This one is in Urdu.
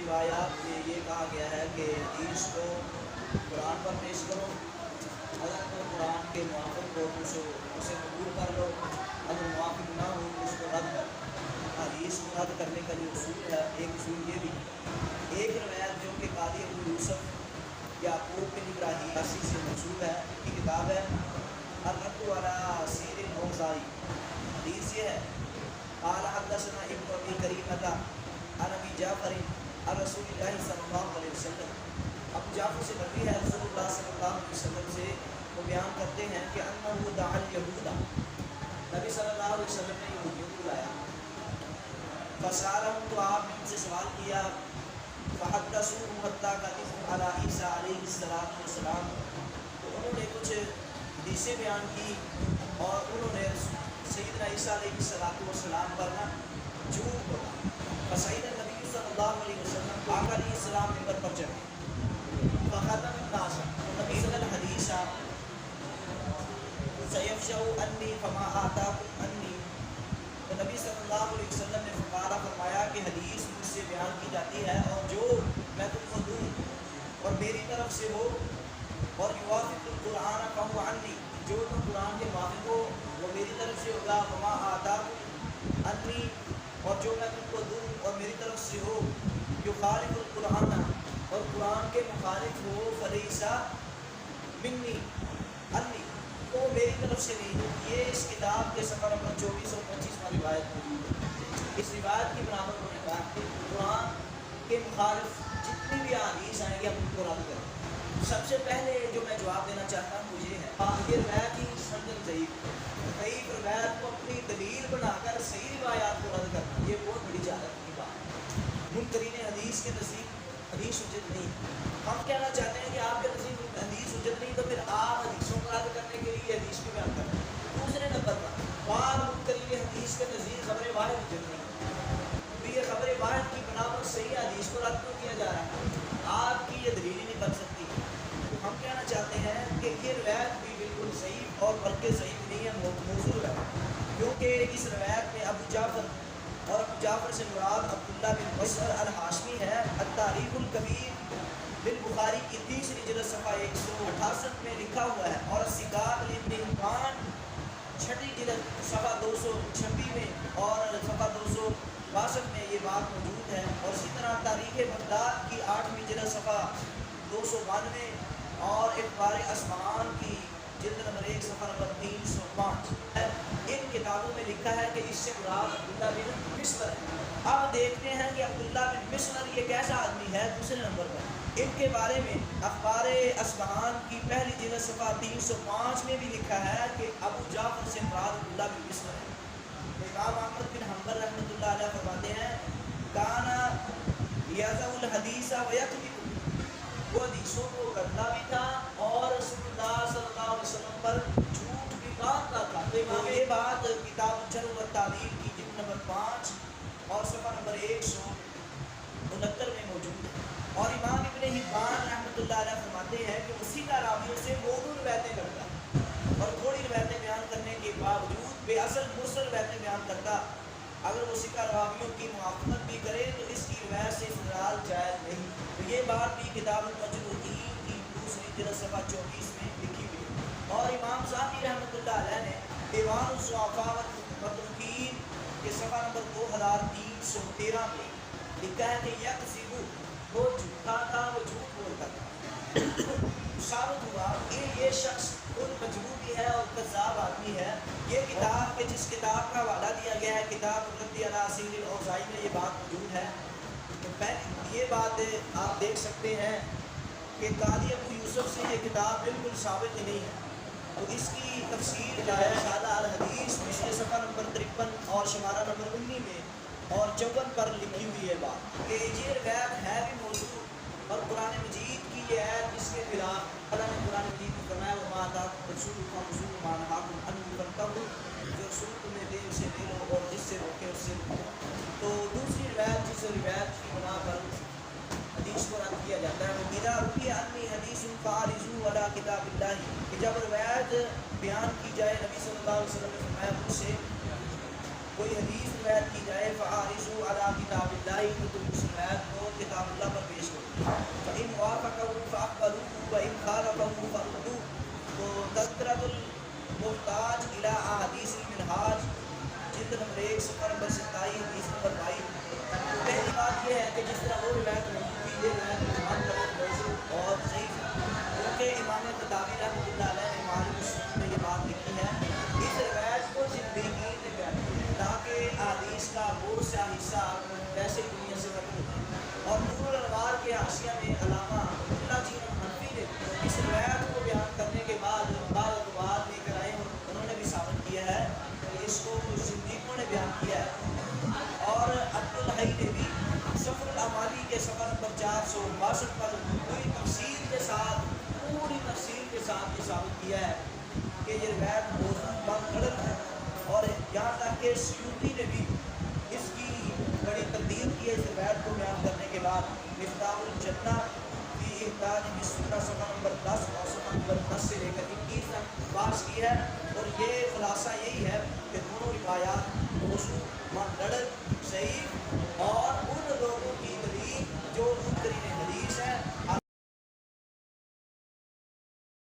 روایات میں یہ کہا گیا ہے کہ حدیث کو قرآن پر پیش کرو، اگر تو قرآن کے موافق ہو تو اسے قبول کر لو، اگر موافق نہ ہو تو اس کو رد کر لو۔ حدیث کو رد کرنے کا جو اصول ہے، ایک اصول یہ بھی ہے، ایک روایت جو کہ قاضی ابو یوسف یعقوب بن ابراہیم اسی سے منسوب ہے، کی کتاب ہے الرد علی سیر الاوزاعی۔ حدیث یہ ہے قال حدثنا ابن ابی کریمۃ عن ابی جعفر عن رسول اللہ صلی اللہ علیہ وسلم۔ ابو جعفر سے مروی ہے رسول اللہ صلی اللہ علیہ وسلم سے، وہ بیان کرتے ہیں کہ انہ دعا الیہود، نبی صلی اللہ علیہ وسلم نے یہودیوں کو بلایا، فسالہم، تو آپ نے ان سے سوال کیا، فحدثوہ حتی قدموا علی عیسیٰ علیہ السلام، تو انہوں نے کچھ حدیثیں بیان کی اور انہوں نے سیدنا عیسیٰ علیہ السلام پر نا جھوٹ بولا۔ فسعید النبی صلی اللہ علیہ وسلم، آقا علیہ السلام ممبر پر چڑھے، فخطب الناس، نبی صلی اللہ حدیث سیفشع انی فما آتاکم انی، تو نبی صلی اللہ علیہ وسلم نے فرمایا کہ حدیث مجھ سے بیان کی جاتی ہے اور جو میں تم کو دوں اور میری طرف سے ہو، اور یوافق القرآن فہو عنی، جو تم قرآن کے موافق ہو وہ میری طرف سے ہوگا، فما آتاکم انی، اور جو میں تم کو دوں اور میری طرف سے ہو، یخالف القرآن، اور قرآن کے مخالف ہو، فلیسا منی انی، تو میری طرف سے نہیں۔ یہ اس کتاب کے صفحہ نمبر 24 اور 25 میں روایت موجود ہے۔ اس روایت کی بنا پر انہوں نے کہا کہ قرآن کے مخالف جتنی بھی احادیث آئیں گے ہم ان کو رد کریں۔ سب سے پہلے جو میں جواب دینا چاہتا ہوں وہ یہ ہے، یہ روایت ہی سند ضعیف روایت کو اپنی دلیل بنا کر صحیح روایات کو رد کرنا، یہ بہت بڑی جہالت کی بات ہے۔ منکرین حدیث کے نزدیک حدیث حجت نہیں۔ ہم کہنا چاہتے ہیں کہ آپ کے نزدیک حدیث حجت نہیں، تو پھر آپ حدیثوں کو رد کرنے کے لیے حدیث کو بیان کریں۔ دوسرے نمبر پر بعض منکرین حدیث کے نزدیک خبر واحد حجت نہیں، تو یہ خبر واحد کی بنا پر صحیح حدیث کو رد کیوں کیا جا رہا ہے؟ آپ کی یہ دلیل ہی نہیں بن سکتی۔ تو ہم کہنا چاہتے ہیں کہ یہ روایت بھی بالکل صحیح اور بلکہ صحیح نہیں ہے، موضوع ہے، کیونکہ اس روایت میں ابو جعفر، اور ابو جعفر سے مراد عبداللہ بن مسعر الہاشمی ہے، التاریخ الکبیر بالبخاری کی 30 جلد صفحہ 168 میں لکھا ہوا ہے، اور سکاق ابن حبان 6 جلد صفحہ 226 میں اور صفحہ 262 میں یہ بات موجود ہے، اور اسی طرح تاریخ بغداد کی 8ویں جلد صفحہ 292 اور اخبار اصفہان کی جلد نمبر 1 صفحہ نمبر 305 ہے۔ ان کتابوں میں لکھا ہے کہ اس سے مراد عبداللہ بن مسعر ہے۔ اب دیکھتے ہیں کہ عبداللہ بن مسعر یہ کیسا آدمی ہے۔ دوسرے نمبر پر ان کے بارے میں اخبار اصفہان کی پہلی جلد صفحہ 305 میں بھی لکھا ہے کہ ابو جعفر سے مراد عبداللہ بن مسعر ہے۔ امام احمد بن حنبل رحمۃ اللہ علیہ فرماتے ہیں کانا یضع الحدیث ویکذب، وہ حدیثوں کو گڑتا بھی تھا اور رسول اللہ صلی اللہ علیہ وسلم پر جھوٹ بھی باندھتا تھا۔ تو امام یہ بات کتاب الجرح والتعدیل کی جلد نمبر 5 اور صفحہ نمبر 169 میں موجود ہے۔ اور امام ابن حبان رحمۃ اللہ علیہ فرماتے ہیں کہ اسی کا راویوں سے موضوع روایتیں کرتا اور تھوڑی روایتیں بیان کرنے کے باوجود بے اصل مرسل روایتیں بیان کرتا، اگر وہ سکہ راویوں کی موافقت بھی کرے تو اس کی روایت سے استدلال جائز نہیں۔ تو یہ بات بھی کتاب المجروحین کی 2 جلد صفحہ 24 میں لکھی ہوئی ہے۔ اور امام ذاہبی رحمۃ اللہ علیہ نے دیوان الضعفاء والمتروکین کے صفحہ نمبر 2313 میں لکھا ہے کہ یکذب، وہ جھوٹا تھا، وہ جھوٹ بولتا تھا۔ ثابت ہوا کہ یہ شخص خود مجروح ہے اور کذاب آدمی ہے۔ یہ کتاب کہ جس کتاب کا حوالہ دیا گیا ہے کتاب الرد علی سیر الاوزاعی میں یہ بات موجود ہے۔ یہ بات آپ دیکھ سکتے ہیں کہ قاضی ابو یوسف سے یہ کتاب بالکل ثابت ہی نہیں ہے، تو اس کی تفسیر جو ہے شارح الحدیث پچھلے صفحہ نمبر 53 اور شمارہ نمبر 19 میں اور 54 پر لکھی ہوئی ہے بات کہ یہ روایت ہے بھی موضوع، اور قرآن مجید کی یہ ہے جس کے خلاف اللہ نے قرآن مجید میں فرمایا وما آتاکم الرسول فخذوہ وما نہاکم عنہ فانتہوا، جو رسول تمہیں دے اسے لے لو اور جس سے روکے اس سے رکو۔ تو دوسری روایت جس روایت کی بنا پر حدیث کو رد کیا جاتا ہے وہ اذا روی عنی حدیث فعارضوہ علی کتاب اللہ، کہ جب روایت بیان کی جائے نبی صلی اللہ علیہ وسلم نے فرمایا مجھ سے کوئی حدیث روایت کی جائے فعارضوہ علی کتاب اللہ، تو تم اس روایت کو کتاب اللہ کہ جس طرح وہ روایت موجود تھی یہ روایت تمام طرح موضوع اور صحیح ہے، کیونکہ امام تطاوی رحمۃ اللہ علیہ نے معالم السنن میں یہ بات لکھی ہے، اس روایت کو زندگین نے بیان کیا تاکہ احادیث کا بہت سا حصہ ویسے دنیا سے ختم ہو جائے۔ اور نور الانوار کے حاشیہ میں علامہ اللہ جی حنفی نے اس روایت کو بیان کرنے کے بعد بعد لے کر آئے ہیں، انہوں نے بھی ثابت کیا ہے کہ اس کو زندگیوں نے بیان کیا ہے۔ اور عبد الحی نے بھی سفر العمالی کے صفحہ نمبر 462 پر پوری تفصیل کے ساتھ یہ ثابت کیا ہے کہ یہ روایت موضوع غلط ہے، اور یہاں تک کہ سیوطی نے بھی اس کی بڑی تقدیر کی ہے اس روایت کو بیان کرنے کے بعد۔ مفتاح الجنہ کی احتاج بسنہ صفحہ نمبر 10 اور صفحہ نمبر 10 سے لے کر 21 تک بحث کی ہے، اور یہ خلاصہ یہی ہے کہ دونوں روایات موضوع غلط صحیح اور ان